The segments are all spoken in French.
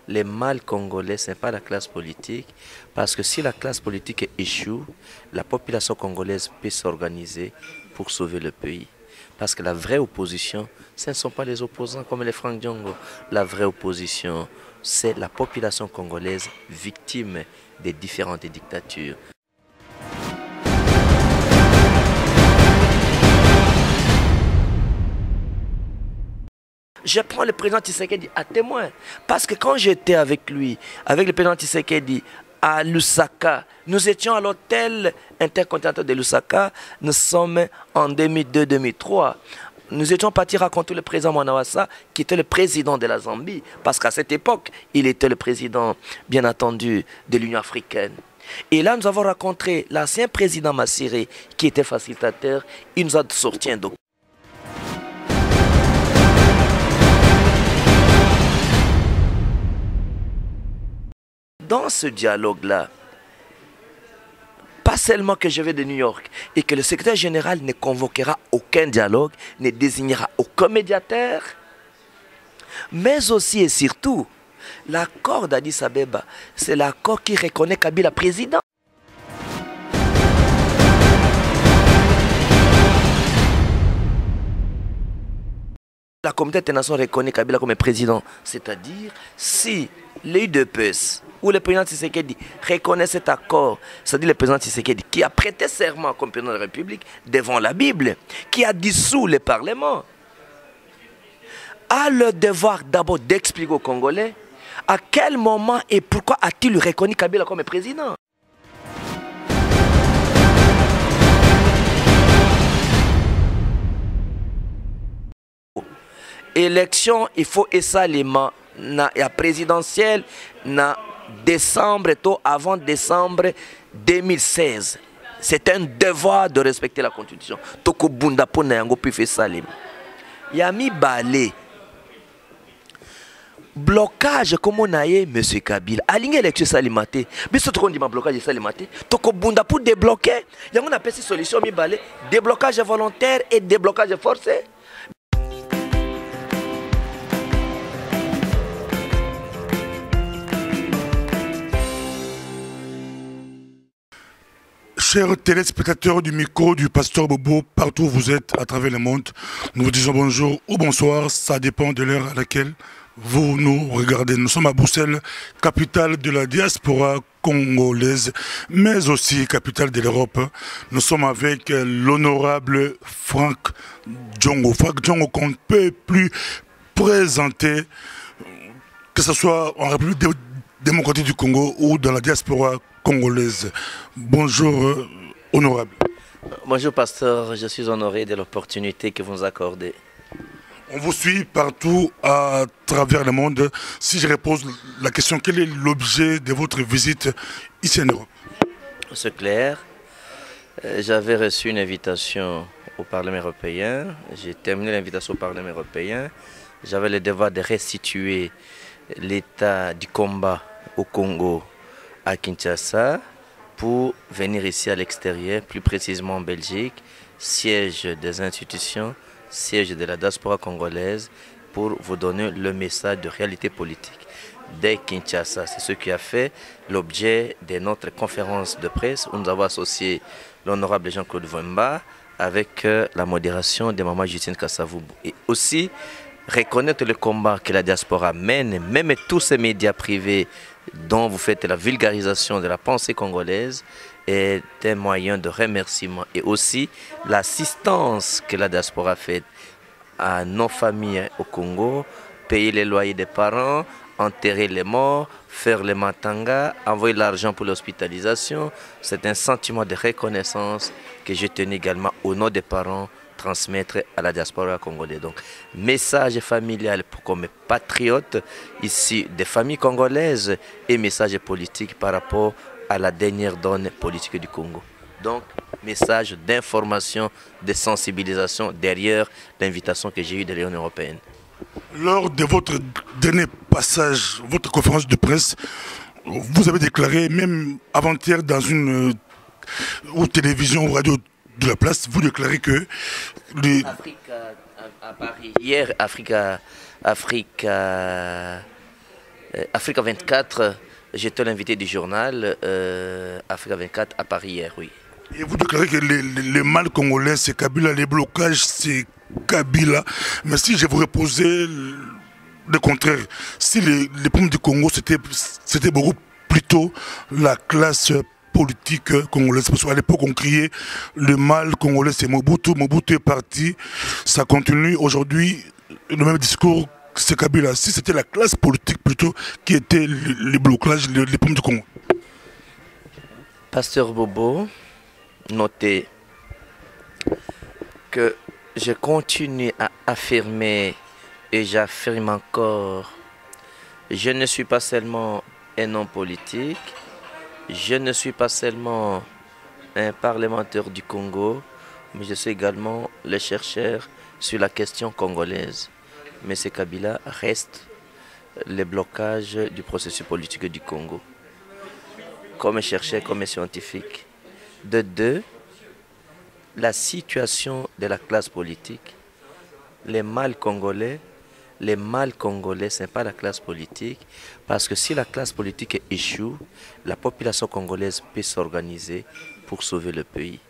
les mal congolais, ce n'est pas la classe politique, parce que si la classe politique échoue, la population congolaise peut s'organiser pour sauver le pays. Parce que la vraie opposition, ce ne sont pas les opposants comme les Franck Diongo. La vraie opposition, c'est la population congolaise victime des différentes dictatures. Je prends le président Tshisekedi à témoin. Parce que quand j'étais avec lui, avec le président Tshisekedi à Lusaka, nous étions à l'hôtel intercontinental de Lusaka, nous sommes en 2002-2003. Nous étions partis raconter le président Mwanawasa, qui était le président de la Zambie, parce qu'à cette époque, il était le président, bien entendu, de l'Union africaine. Et là, nous avons rencontré l'ancien président Massiré, qui était facilitateur. Il nous a sorti un document. Dans ce dialogue-là, pas seulement que je vais de New York et que le secrétaire général ne convoquera aucun dialogue, ne désignera aucun médiateur, mais aussi et surtout, l'accord d'Addis Abeba, c'est l'accord qui reconnaît Kabila président. La communauté internationale reconnaît Kabila comme président, c'est-à-dire si l'UDPS ou le président Tshisekedi reconnaît cet accord, c'est-à-dire le président Tshisekedi qui a prêté serment comme président de la République devant la Bible, qui a dissous le Parlement, a le devoir d'abord d'expliquer aux Congolais à quel moment et pourquoi a-t-il reconnu Kabila comme président. Élection, il faut essalement na présidentielle na décembre tôt avant décembre 2016. C'est un devoir de respecter la constitution. Toko bunda pona yango pi fait salim. Yami balé. Blocage comme on a eu monsieur Kabila. Aligné élection salimate. Biso toko ndima blocage salimate. Toko bunda pour débloquer. Yango na pesi solution mi balé. Déblocage volontaire et déblocage forcé. Chers téléspectateurs du micro du pasteur Bobo, partout où vous êtes à travers le monde, nous vous disons bonjour ou bonsoir, ça dépend de l'heure à laquelle vous nous regardez. Nous sommes à Bruxelles, capitale de la diaspora congolaise, mais aussi capitale de l'Europe. Nous sommes avec l'honorable Franck Diongo. Franck Diongo qu'on ne peut plus présenter, que ce soit en République démocratique du Congo ou dans la diaspora congolaise. Bonjour, honorable. Bonjour, pasteur. Je suis honoré de l'opportunité que vous nous accordez. On vous suit partout à travers le monde. Si je repose la question, quel est l'objet de votre visite ici en Europe? C'est clair. J'avais reçu une invitation au Parlement européen. J'ai terminé l'invitation au Parlement européen. J'avais le devoir de restituer l'état du combat au Congo à Kinshasa pour venir ici à l'extérieur, plus précisément en Belgique, siège des institutions, siège de la diaspora congolaise, pour vous donner le message de réalité politique. Dès Kinshasa, c'est ce qui a fait l'objet de notre conférence de presse où nous avons associé l'honorable Jean-Claude Vemba avec la modération de Maman Justine Kassavoubou. Et aussi reconnaître le combat que la diaspora mène, même tous ces médias privés dont vous faites la vulgarisation de la pensée congolaise, est un moyen de remerciement et aussi l'assistance que la diaspora fait à nos familles au Congo, payer les loyers des parents, enterrer les morts, faire les matanga, envoyer l'argent pour l'hospitalisation. C'est un sentiment de reconnaissance que je tenais également au nom des parents transmettre à la diaspora congolaise. Donc, message familial pour comme patriote ici des familles congolaises et message politique par rapport à la dernière donne politique du Congo. Donc, message d'information, de sensibilisation derrière l'invitation que j'ai eue de l'Union européenne. Lors de votre dernier passage, votre conférence de presse, vous avez déclaré, même avant-hier dans une télévision ou radio de la place, vous déclarez que Afrique à Paris. Hier, Afrique Africa 24, j'étais l'invité du journal Africa 24 à Paris hier, oui. Et vous déclarez que les mal congolais, c'est Kabila, les blocages, c'est Kabila. Mais si je vous reposais le contraire, si les problèmes du Congo, c'était beaucoup plutôt la classe politique congolaise. Parce qu'à l'époque, on criait le mal congolais, c'est Mobutu. Mobutu est parti. Ça continue. Aujourd'hui, le même discours, c'est Kabila. Si c'était la classe politique plutôt qui était les blocages, les problèmes du Congo. Pasteur Bobo, notez que je continue à affirmer et j'affirme encore, je ne suis pas seulement un homme politique, je ne suis pas seulement un parlementaire du Congo, mais je suis également le chercheur sur la question congolaise. Mais M. Kabila reste le blocage du processus politique du Congo. Comme chercheur, comme scientifique. De deux, la situation de la classe politique, les mal congolais, ce n'est pas la classe politique, parce que si la classe politique échoue, la population congolaise peut s'organiser pour sauver le pays.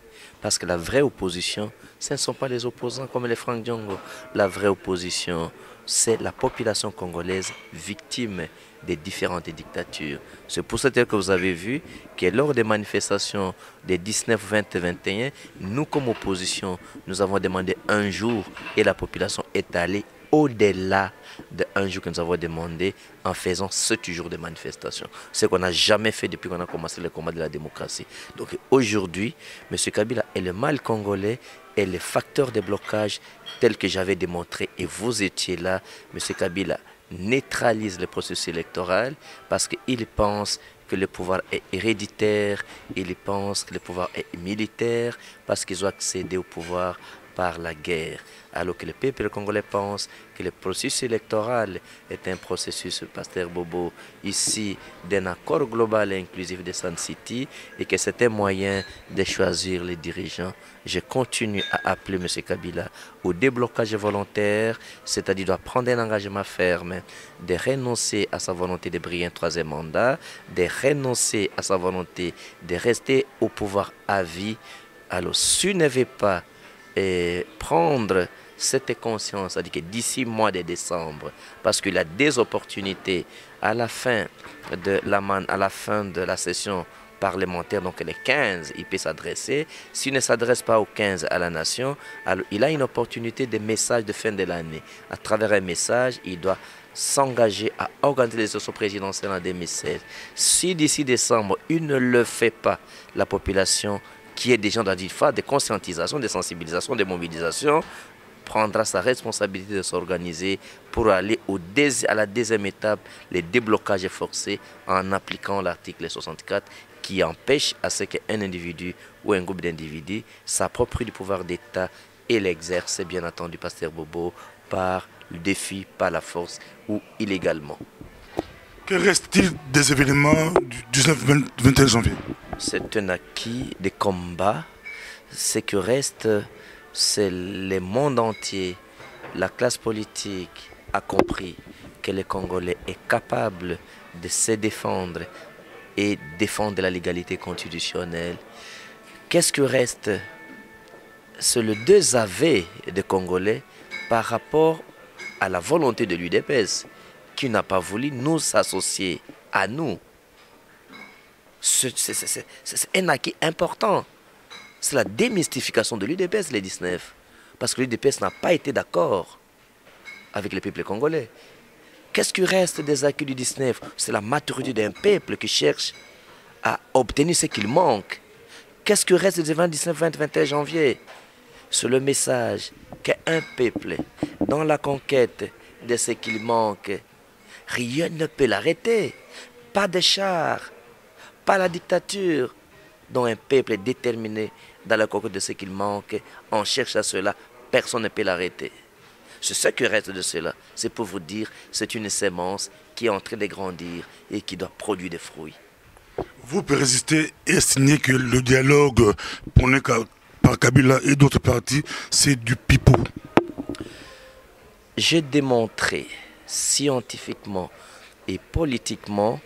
Parce que la vraie opposition, ce ne sont pas les opposants comme les Franck Diongo. La vraie opposition, c'est la population congolaise victime des différentes dictatures. C'est pour cette que vous avez vu que lors des manifestations des 19, 20 et 21, nous comme opposition, nous avons demandé un jour et la population est allée au-delà d'un jour que nous avons demandé en faisant 7 jours de manifestation. Ce qu'on n'a jamais fait depuis qu'on a commencé le combat de la démocratie. Donc aujourd'hui, M. Kabila est le mal congolais et le facteur de blocage tel que j'avais démontré et vous étiez là. M. Kabila neutralise le processus électoral parce qu'il pense que le pouvoir est héréditaire, il pense que le pouvoir est militaire parce qu'ils ont accédé au pouvoir par la guerre, alors que le peuple congolais pense que le processus électoral est un processus, Pasteur Bobo, ici d'un accord global et inclusif de Sun City et que c'est un moyen de choisir les dirigeants. Je continue à appeler M. Kabila au déblocage volontaire, c'est-à-dire doit prendre un engagement ferme de renoncer à sa volonté de briller un troisième mandat, de renoncer à sa volonté de rester au pouvoir à vie. Alors, si ne veut pas prendre cette conscience, c'est-à-dire que d'ici mois de décembre, parce qu'il y a des opportunités à la fin de la session parlementaire, donc les 15, il peut s'adresser. S'il ne s'adresse pas aux 15 à la nation, alors il a une opportunité de message de fin de l'année. À travers un message, il doit s'engager à organiser les élections présidentielles en 2016. Si d'ici décembre, il ne le fait pas, la population qui est déjà dans une phase de conscientisation, de sensibilisation, de mobilisation, prendra sa responsabilité de s'organiser pour aller à la deuxième étape, les déblocages forcés en appliquant l'article 64 qui empêche à ce qu'un individu ou un groupe d'individus s'approprie du pouvoir d'État et l'exerce, bien entendu, Pasteur Bobo, par le défi, par la force ou illégalement. Que reste-t-il des événements du 19-21 janvier? C'est un acquis de combat. Ce qui reste, c'est le monde entier. La classe politique a compris que le Congolais est capable de se défendre et défendre la légalité constitutionnelle. Qu'est-ce qui reste? C'est le désaveu des Congolais par rapport à la volonté de l'UDPS qui n'a pas voulu nous associer à nous. C'est un acquis important. C'est la démystification de l'UDPS, les 19. Parce que l'UDPS n'a pas été d'accord avec le peuple congolais. Qu'est-ce qui reste des acquis du 19? C'est la maturité d'un peuple qui cherche à obtenir ce qu'il manque. Qu'est-ce qui reste des 19, 20, 21 janvier? C'est le message qu'un peuple, dans la conquête de ce qu'il manque, rien ne peut l'arrêter. Pas de chars. Pas la dictature, dont un peuple est déterminé dans la conquête de ce qu'il manque, on cherche à cela, personne ne peut l'arrêter. C'est ce qui reste de cela. C'est pour vous dire, c'est une sémence qui est en train de grandir et qui doit produire des fruits. Vous persistez et estimez que le dialogue prôné par Kabila et d'autres partis, c'est du pipeau. J'ai démontré scientifiquement et politiquement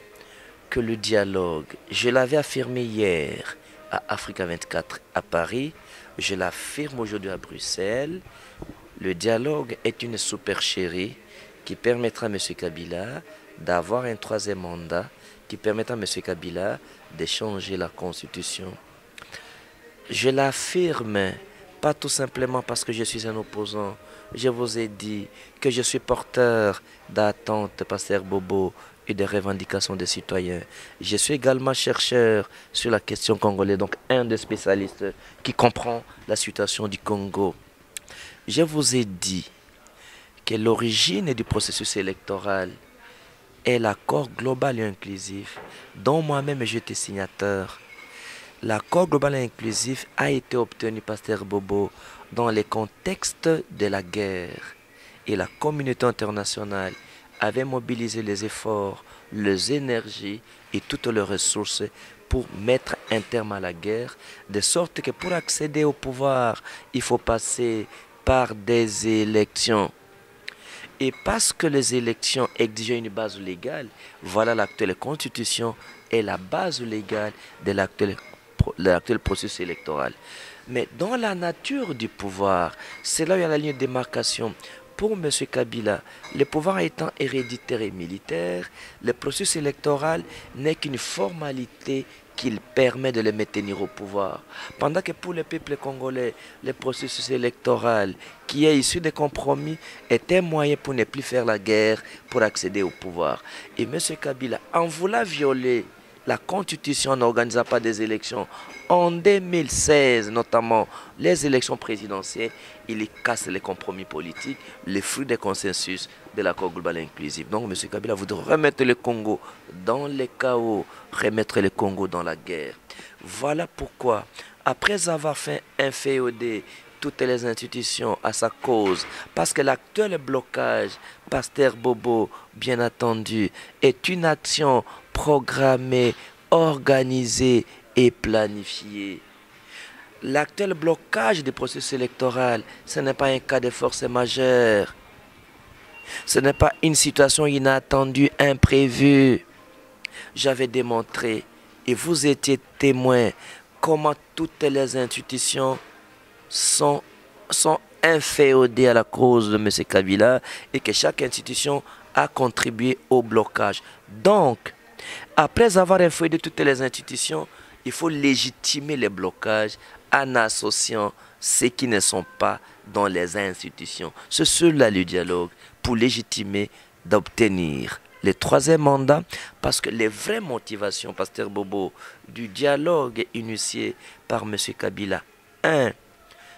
que le dialogue, je l'avais affirmé hier à Africa 24 à Paris, je l'affirme aujourd'hui à Bruxelles, le dialogue est une supercherie qui permettra à M. Kabila d'avoir un troisième mandat, qui permettra à M. Kabila de changer la constitution. Je l'affirme, pas tout simplement parce que je suis un opposant. Je vous ai dit que je suis porteur d'attentes, Pasteur Bobo, et des revendications des citoyens. Je suis également chercheur sur la question congolaise, donc un des spécialistes qui comprend la situation du Congo. Je vous ai dit que l'origine du processus électoral est l'accord global et inclusif dont moi-même j'étais signateur. L'accord global et inclusif a été obtenu, Pasteur Bobo, dans les contextes de la guerre. Et la communauté internationale avait mobilisé les efforts, les énergies et toutes les ressources pour mettre un terme à la guerre, de sorte que pour accéder au pouvoir, il faut passer par des élections. Et parce que les élections exigeaient une base légale, voilà l'actuelle constitution et la base légale de l'actuel processus électoral. Mais dans la nature du pouvoir, c'est là où il y a la ligne de démarcation. Pour M. Kabila, le pouvoir étant héréditaire et militaire, le processus électoral n'est qu'une formalité qu'il permet de le maintenir au pouvoir. Pendant que pour le peuple congolais, le processus électoral qui est issu des compromis est un moyen pour ne plus faire la guerre, pour accéder au pouvoir. Et M. Kabila, en voulant violer la Constitution, n'organisant pas des élections, en 2016 notamment, les élections présidentielles, il casse les compromis politiques, les fruits des consensus de l'accord global inclusif. Donc M. Kabila voudrait remettre le Congo dans le chaos, remettre le Congo dans la guerre. Voilà pourquoi, après avoir fait inféoder toutes les institutions à sa cause, parce que l'actuel blocage, Pasteur Bobo, bien entendu, est une action programmée, organisée et planifiée. L'actuel blocage du processus électoral, ce n'est pas un cas de force majeure. Ce n'est pas une situation inattendue, imprévue. J'avais démontré, et vous étiez témoin, comment toutes les institutions sont inféodées à la cause de M. Kabila et que chaque institution a contribué au blocage. Donc, après avoir inféodé toutes les institutions, il faut légitimer les blocages en associant ceux qui ne sont pas dans les institutions. C'est cela le dialogue pour légitimer d'obtenir le troisième mandat, parce que les vraies motivations, Pasteur Bobo, du dialogue initié par M. Kabila, 1.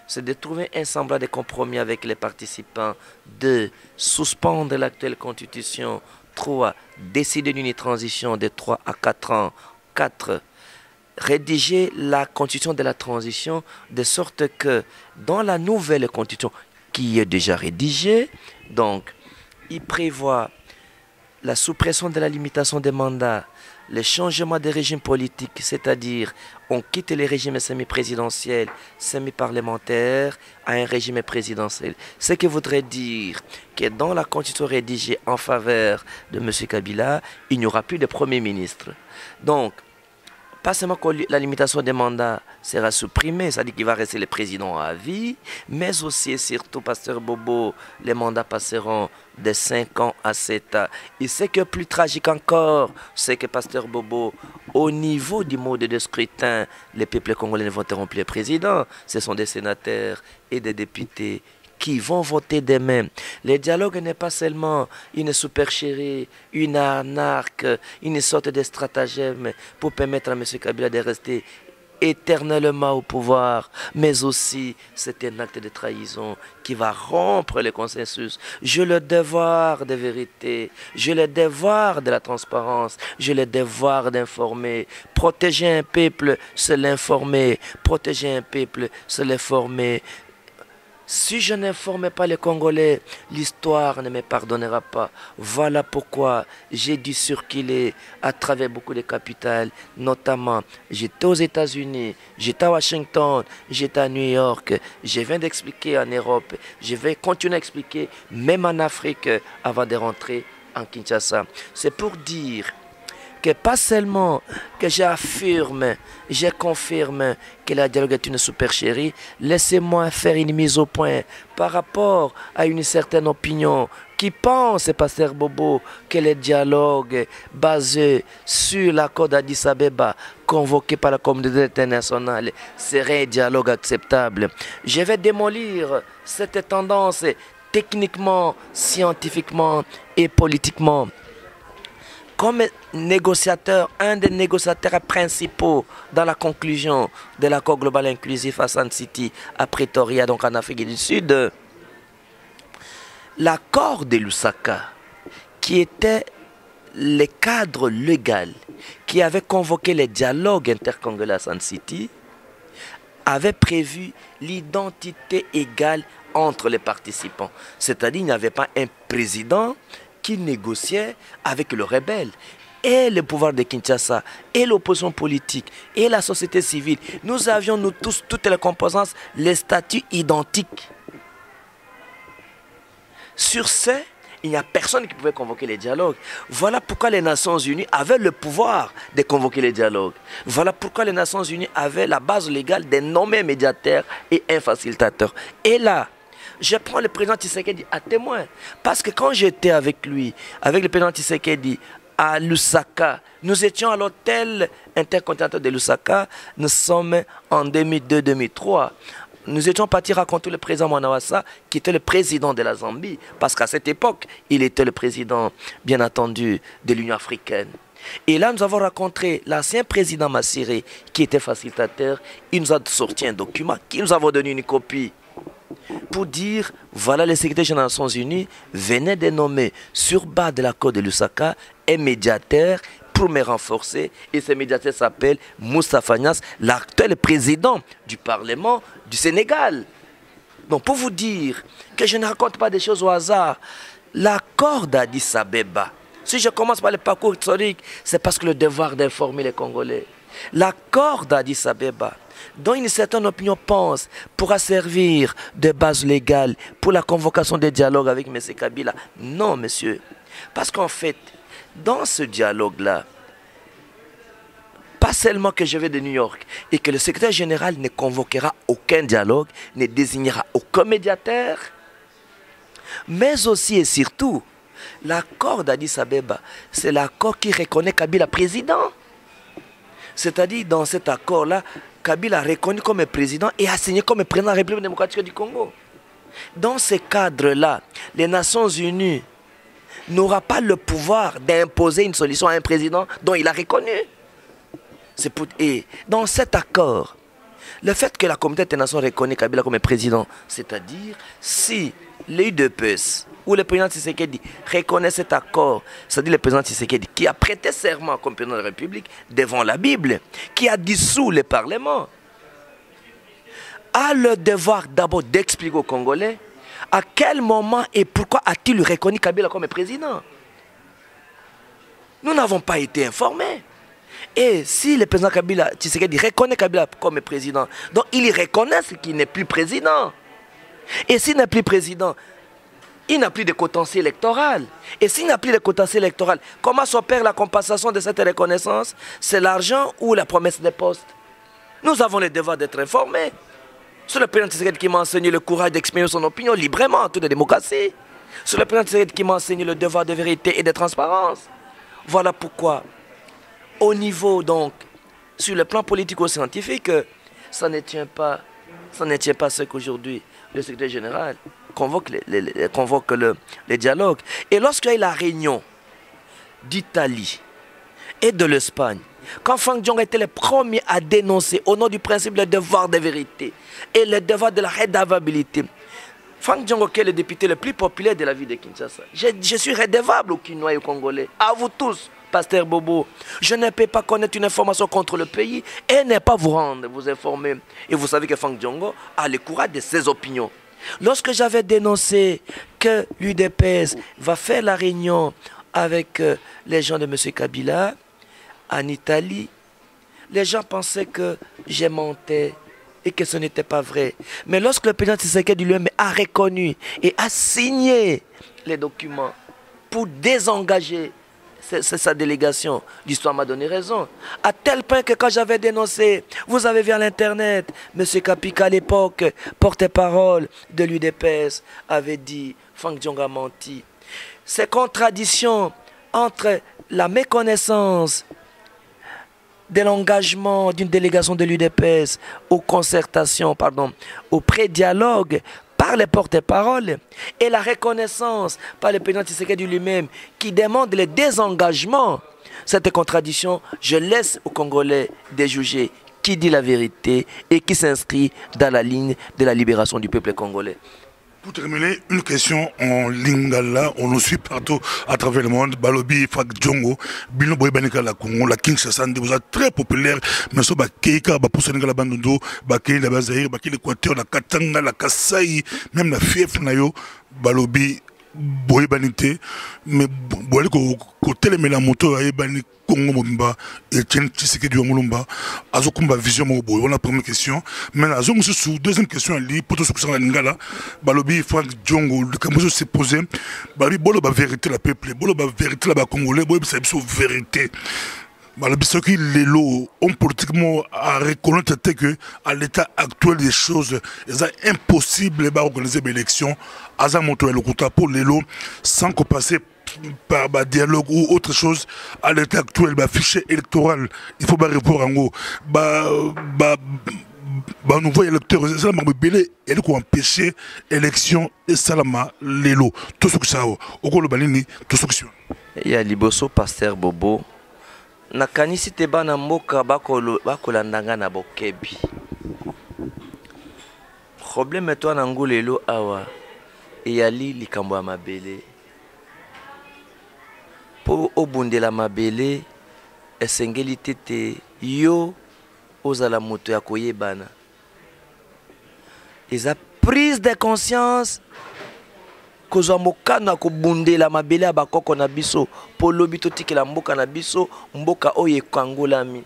C'est de trouver un semblant de compromis avec les participants. 2. Suspendre l'actuelle constitution. 3. Décider d'une transition de 3 à 4 ans. 4. Rédiger la constitution de la transition de sorte que dans la nouvelle constitution qui est déjà rédigée, donc il prévoit la suppression de la limitation des mandats, le changement des régimes politiques, c'est-à-dire on quitte les régimes semi-présidentiels, semi-parlementaires à un régime présidentiel. Ce qui voudrait dire que dans la constitution rédigée en faveur de M. Kabila, il n'y aura plus de Premier ministre. Donc, pas seulement que la limitation des mandats sera supprimée, c'est-à-dire qu'il va rester le président à vie, mais aussi et surtout, Pasteur Bobo, les mandats passeront de 5 ans à 7 ans. Et ce qui est plus tragique encore, c'est que Pasteur Bobo, au niveau du mode de scrutin, les peuples congolais ne voteront plus le président. Ce sont des sénateurs et des députés qui vont voter demain. Le dialogue n'est pas seulement une supercherie, une arnaque, une sorte de stratagème pour permettre à M. Kabila de rester éternellement au pouvoir, mais aussi c'est un acte de trahison qui va rompre le consensus. J'ai le devoir de vérité, j'ai le devoir de la transparence, j'ai le devoir d'informer. Protéger un peuple, c'est l'informer. Protéger un peuple, c'est l'informer. Si je n'informe pas les Congolais, l'histoire ne me pardonnera pas. Voilà pourquoi j'ai dû circuler à travers beaucoup de capitales, notamment j'étais aux États-Unis, j'étais à Washington, j'étais à New York, je viens d'expliquer en Europe, je vais continuer à expliquer, même en Afrique, avant de rentrer en Kinshasa. C'est pour dire que pas seulement que j'affirme, je confirme que le dialogue est une supercherie, laissez-moi faire une mise au point par rapport à une certaine opinion qui pense, Pasteur Bobo, que le dialogue basé sur l'accord d'Addis Abeba convoqué par la communauté internationale serait un dialogue acceptable. Je vais démolir cette tendance techniquement, scientifiquement et politiquement. Comme négociateur, un des négociateurs principaux dans la conclusion de l'accord global inclusif à Sun City, à Pretoria, donc en Afrique du Sud, l'accord de Lusaka, qui était le cadre légal qui avait convoqué les dialogues intercongolais à Sun City, avait prévu l'identité égale entre les participants. C'est-à-dire qu'il n'y avait pas un président qui négociait avec le rebelle. Et le pouvoir de Kinshasa, et l'opposition politique, et la société civile, nous avions, nous tous, toutes les composantes, les statuts identiques. Sur ce, il n'y a personne qui pouvait convoquer les dialogues. Voilà pourquoi les Nations Unies avaient le pouvoir de convoquer les dialogues. Voilà pourquoi les Nations Unies avaient la base légale de nommer un médiateur et un facilitateur. Et là, je prends le président Tshisekedi à témoin. Parce que quand j'étais avec lui, avec le président Tshisekedi à Lusaka, nous étions à l'hôtel intercontinental de Lusaka, nous sommes en 2002-2003. Nous étions partis raconter le président Mwanawasa, qui était le président de la Zambie, parce qu'à cette époque, il était le président, bien entendu, de l'Union africaine. Et là, nous avons rencontré l'ancien président Massiré, qui était facilitateur. Il nous a sorti un document, qui nous avons donné une copie, pour dire, voilà, le secrétaire général des Nations Unies venait de nommer, sur base de l'accord de Lusaka, un médiateur pour me renforcer. Et ce médiateur s'appelle Moustapha Niasse, l'actuel président du Parlement du Sénégal. Donc pour vous dire que je ne raconte pas des choses au hasard, l'accord d'Addis Abeba, si je commence par le parcours historique, c'est parce que le devoir d'informer les Congolais. L'accord d'Addis Abeba, dont une certaine opinion pense, pourra servir de base légale pour la convocation des dialogues avec M. Kabila. Non, monsieur. Parce qu'en fait, dans ce dialogue-là, pas seulement que je vais de New York et que le secrétaire général ne convoquera aucun dialogue, ne désignera aucun médiateur, mais aussi et surtout, l'accord d'Addis Abeba, c'est l'accord qui reconnaît Kabila président. C'est-à-dire, dans cet accord-là, Kabila a reconnu comme président et a signé comme président de la République démocratique du Congo. Dans ce cadre-là, les Nations Unies n'auront pas le pouvoir d'imposer une solution à un président dont il a reconnu. Et dans cet accord, le fait que la communauté internationale reconnaît Kabila comme président, c'est-à-dire si l'UDPS ou le président Tshisekedi reconnaît cet accord, c'est-à-dire le président Tshisekedi qui a prêté serment comme président de la République devant la Bible, qui a dissous le Parlement, a le devoir d'abord d'expliquer aux Congolais à quel moment et pourquoi a-t-il reconnu Kabila comme président. Nous n'avons pas été informés. Et si le président Kabila, Tshisekedi reconnaît Kabila comme président, donc il reconnaît qu'il n'est plus président. Et s'il n'est plus président, il n'a plus de potentiel électoral. Et s'il n'a plus de potentiel électoral, comment s'opère la compensation de cette reconnaissance? C'est l'argent ou la promesse des postes? Nous avons le devoir d'être informés. C'est le président Tshisekedi qui m'a enseigné le courage d'exprimer son opinion librement en toute démocratie. C'est le président Tshisekedi qui m'a enseigné le devoir de vérité et de transparence. Voilà pourquoi, au niveau donc, sur le plan politico-scientifique, ça ne tient pas ce qu'aujourd'hui le secrétaire général convoque les dialogues. Et lorsqu'il y a eu la réunion d'Italie et de l'Espagne, quand Franck Diongo était le premier à dénoncer au nom du principe le devoir de vérité et le devoir de la redevabilité, Franck Diongo, qui est le député le plus populaire de la ville de Kinshasa, je suis redevable aux Kinois et aux Congolais, à vous tous, Pasteur Bobo. Je ne peux pas connaître une information contre le pays et ne pas vous rendre, vous informer. Et vous savez que Franck Diongo a le courage de ses opinions. Lorsque j'avais dénoncé que l'UDPS va faire la réunion avec les gens de M. Kabila en Italie, les gens pensaient que j'ai menti et que ce n'était pas vrai. Mais lorsque le président Tshisekedi lui-même a reconnu et a signé les documents pour désengager sa délégation. L'histoire m'a donné raison. À tel point que quand j'avais dénoncé, vous avez vu à l'internet, M. Kapika à l'époque, porte-parole de l'UDPS, avait dit, Franck Diongo a menti. Ces contradictions entre la méconnaissance de l'engagement d'une délégation de l'UDPS aux concertations, au pré-dialogue par les porte-paroles et la reconnaissance par le président Tshisekedi lui-même qui demande le désengagement. Cette contradiction, je laisse aux Congolais de juger qui dit la vérité et qui s'inscrit dans la ligne de la libération du peuple congolais. Pour terminer, une question en lingala, on nous suit partout à travers le monde. Balobi, Franck Diongo, Bino Boybanika la Congo, la Kinshasa, vous êtes très populaire. Mais ça, Keika, Poussanga la Bandundo, Bakei la Bazaïr, Bakei l'Équateur, la Katanga, la Kasaï, même la Fief Nayo, Balobi, Boybanité. Mais Boyé côté les la moto, Aïbani Congo Mobimba, et Tien Tshisekedi Wangolomba, Azokumba Vision Mobo. Voilà la première question. Maintenant, Azong sous deuxième question, Ali, pour tout ce que la Lingala, Balobi, Franck Diongo, le Cameroun s'est posé, Balobi, Bolo, la vérité, la peuple, Bolo, la vérité, la Congolais, Bolo, c'est une vérité. Balobi, ce qui les lots ont politiquement à reconnaître que, à l'état actuel des choses, il est impossible d'organiser l'élection, Azamoto et le Kouta pour les lots, sans qu'on passe par dialogue ou autre chose à l'état actuel, fichier électoral, il faut répondre en gros. Nouveau électeur, c'est la belé, elle qui empêcher l'élection et salama l'élo. Tout ce que ça a, au Kolo Balini, tout ce que ça a. Il y a Liboso, Pasteur Bobo. Nakanisi te bana mboka bakolandanga na bokebi. Problème est toi nango lelo awa. Eyali likambo ya mabele. Po obundela mabele esengeli tete yo ozala moto ya koyebana. Eza prise de conscience kozwa mokano kobundela mabele ya bakoko na biso po lobi totikela mboka na biso mboka oyo ekangolami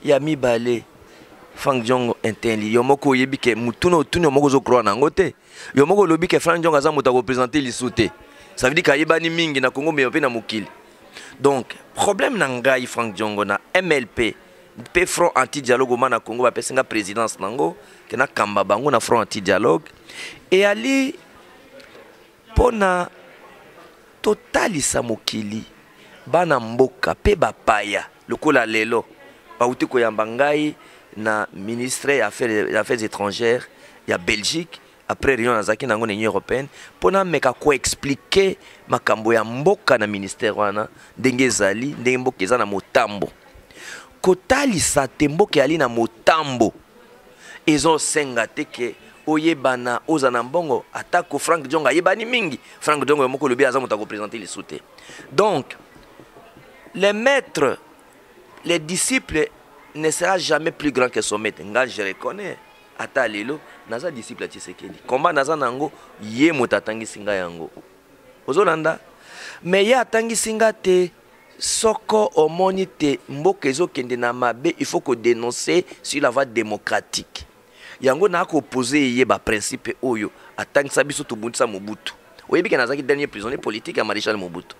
ya mibale. Franck Diongo inteli yo moko oyebi ke mutuna otuni yo moko ozokroa nango te, yo moko olobi ke Franck Diongo aza moto akopresente lisu te. Ça veut dire qu'ayebani mingi na Congo mais pe na mokili. Donc problème na ngai Franck Diongo na MLP pe front anti-dialogue na Congo ba pesinga présidence nango ke na kamba bango na front anti-dialogue et ali pona totalisa mokili bana mboka pe bapaya lokola lelo bauti koyamba ngai na ministre ya affaires étrangères ya Belgique après réunion nazaki nango na Union européenne pona meka ko expliquer makambo ya mboka na ministère wana ndenge ezali ndenge mboka eza na motambo kotalisa te mboka ali na motambo ezo senga te ke oyebana ozana mbongo atako Franck Diongo ayebani mingi Franck Diongo moko lobi aza moto ko présenter les soutés. Donc les maîtres, les disciples ne sera jamais plus grand que son maître. Nga je reconnais ata lelo naza disciple Tshisekedi komba naza nango ye moto atangisi nga yango ozolanda mais ye atangisi nga te soko omoni te mboka ezokende na mabe il faut que dénoncer sur la voie démocratique yango na ko opposer ye ba principe oyo atangisa biso tubundisa Mobutu oyebi ke nazaki dernier prisonnier politique ya Maréchal Mobutu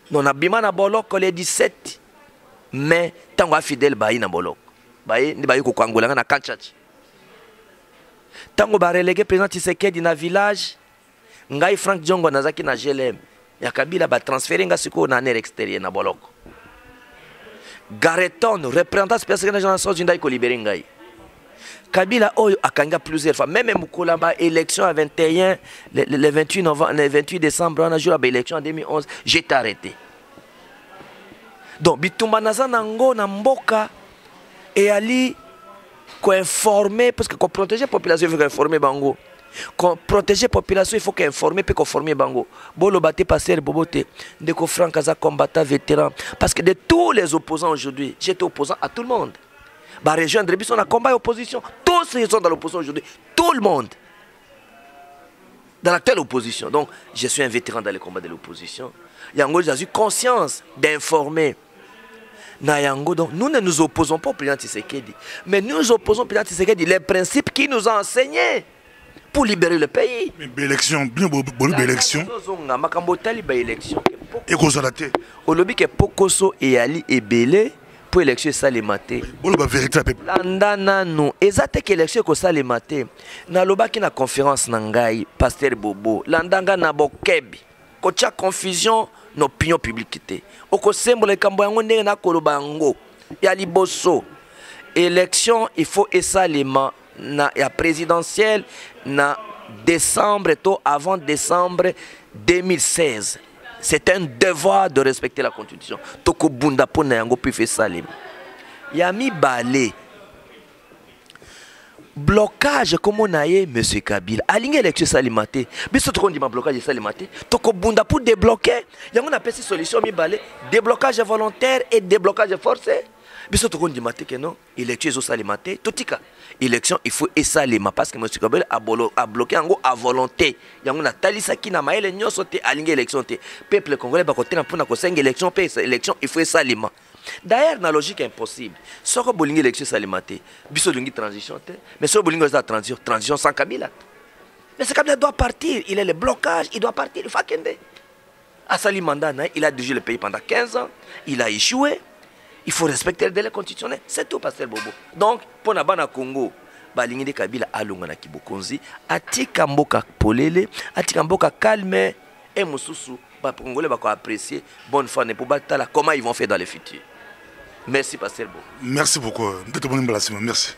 non abima na boloko le 17 mais tango fidèle bayi na boloko bayi ni bayi ko kwangolanga na Kanchachi tango ba relégué président Tshisekedi na village ngai Franck Diongo nazaki na GLM ya Kabila ba transférer nga siko na aire extérieur na boloko Gareton représentant spécial de la Nations Unies ko libérer ngai Kabila oyo akanga plusieurs fois même mukola ba élection à 21 le 28 novembre le 28 décembre on a joué à élection en 2011 j'ai arrêté. Donc bitumba naza nango na mboka et ali ko informer parce que ko protéger population il faut informer bango. Ko protéger population il faut qu'informer puis ko former bango. Bolo baté passer boboté de ko Franck aza combattant vétéran parce que de tous les opposants aujourd'hui, j'étais opposant à tout le monde. Bah rejoindre biso na combat et opposition, tous ceux qui sont dans l'opposition aujourd'hui, tout le monde dans l'actuelle opposition. Donc je suis un vétéran dans les combats de l'opposition. Yango j'ai eu conscience d'informer. Donc, nous ne nous opposons pas au président Tshisekedi, mais nous opposons au président Tshisekedi les principes qu'il nous a enseignés pour libérer le pays. Mais l'élection, bien bonne élection. Et cause à la tête. Au lobby que Pokoso et Ali et Belé pour élection ça les maté. La vérité Landana non, exacte que élection ko ça les maté. Na loba ki na conférence nangai pasteur Bobo. Landanga na bokebi. Ko tia confusion n'opinion publique té. Oko sembo le kambo yango ndenge na koloba ngo. Ya liboso. Élection il faut esalema na ya présidentielle na décembre to avant décembre 2016. C'est un devoir de respecter la constitution. Toko bunda po na yango pife salim. Yami balé. Blocage comme on a eu monsieur Kabila. Aligné élection salimate. Biso toko ndima blocage salimate. Toko bunda pour débloquer. Yango na pesi solution mi balé. Déblocage volontaire et déblocage forcé. Biso toko ndima te que non. Élection salimate. Totika. Élection il faut esalema parce que monsieur Kabila a bloqué yango à volonté. Yango na talisa ki na maele nyoso te aligné élection te. Peuple congolais ba côté na pona ko senga élection pe élection il faut esalema. D'ailleurs, la logique est impossible. Si on a l'élection salimate, biso dungi transition, mais si on a la transition sans Kabila. Mais ce Kabila doit partir, il est le blocage, il doit partir, il faut qu'il à Sali Mandat, il a dirigé le pays pendant 15 ans, il a échoué, il faut respecter le délai constitutionnel, c'est tout, pasteur Bobo. Donc, pour Nabana Congo, Balingi de Kabila alunga na kibokonzi, atika mboka polele, atika mboka calme, et Moussousou, les Congolais vont apprécier bonne foi pour battre comment ils vont faire dans le futur. Merci, pasteur Bobo. Merci beaucoup. Merci.